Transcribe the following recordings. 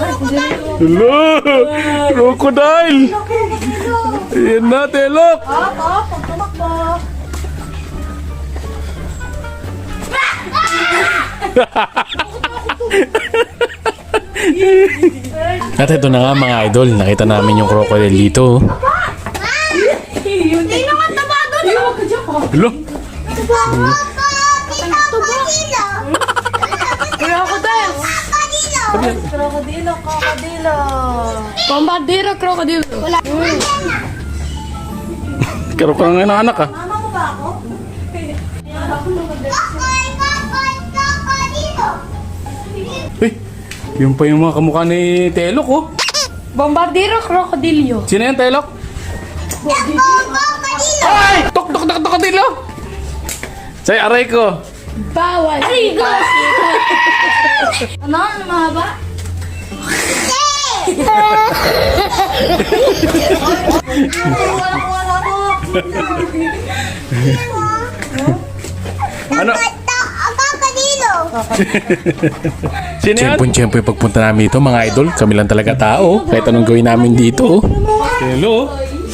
Hello! Crocodile! Ayan na, Telok! Pag tumakbo. At ito na nga mga idol, nakita namin yung crocodile dito. Hindi naman taba doon. Huwag ka dyan. Hello! Krokodilo. Bombardero, krokodilo. Wala. Karo ka nga ng anak ah. Mama mo ba ako? Uy, yun pa yung mga kamukha ni Telok oh. Bombardero, krokodilyo. Sino yan, Telok? Ay! Tok, Telok! Say, aray ko. Bawal. Aligo! Ano? Mahaba? Wala ko. Ano? Sino yan? Siyempre pagpunta namin dito mga idol, kami lang talaga tao. Kahit anong gawin namin dito. Hello?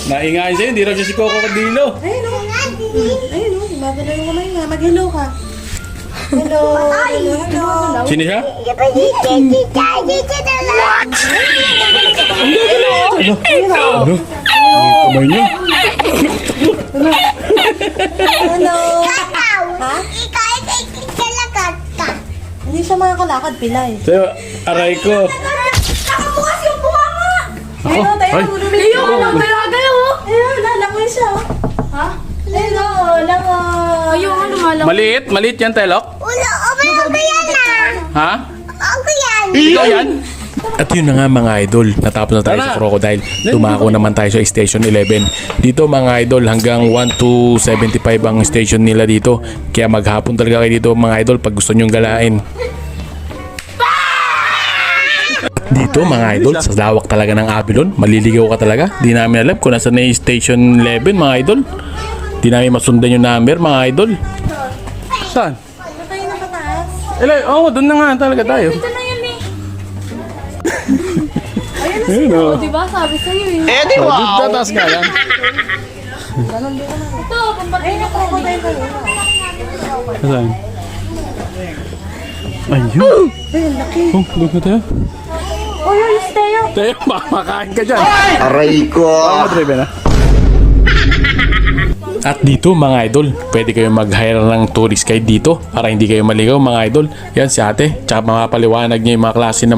Naingayin sa'yo, hindi raw siya si Coco Cadillo. Ayun o. Babala yung kamay nga. Mag-hello ka. Hello. Hello. Sino siya? Ano? Ang kamay niya. Hello. Ha? Hindi siya makakalakad, pilay. Sa'yo, aray ko. Nakabukas yung buha nga! Ako? Ayun, tayo Ay. na Ayun, nagalagal oh! Ayun, lalangoy siya oh. Ha? Ayun oh, langoy. Ayun, ano malang. Maliit yan, Telok. Ha? Ako yan. Ikaw yan? At yun na nga mga idol, natapos na tayo sa crocodile. Dumako naman tayo sa station 11. Dito mga idol, hanggang 1 to 75 ang station nila dito. Kaya maghapon talaga kayo dito mga idol pag gusto nyong galain. Dito mga idol, sa lawak talaga ng Avilon, maliligaw ka talaga. Di namin alam kung nasa na yung station 11 mga idol. Di namin masundan yung number mga idol. Saan? Ano tayo nakataas? Doon na nga talaga tayo. Ito na yan eh. Ayun o. Diba sabi sa'yo eh. Eh, di Oh, wow. tataas ka yan. Ito, bombardero, krokodilyo. Saan? Ayun. Ayun, laki. Oh, doon na tayo. Oh, yun, Teo. Tayo, makakain ka dyan. Aray ko. Madribe na. At dito mga idol, pwede kayo mag-hire ng tourist guide dito para hindi kayo maligaw mga idol. Yan si ate, tsaka mapapaliwanag niya yung mga klase ng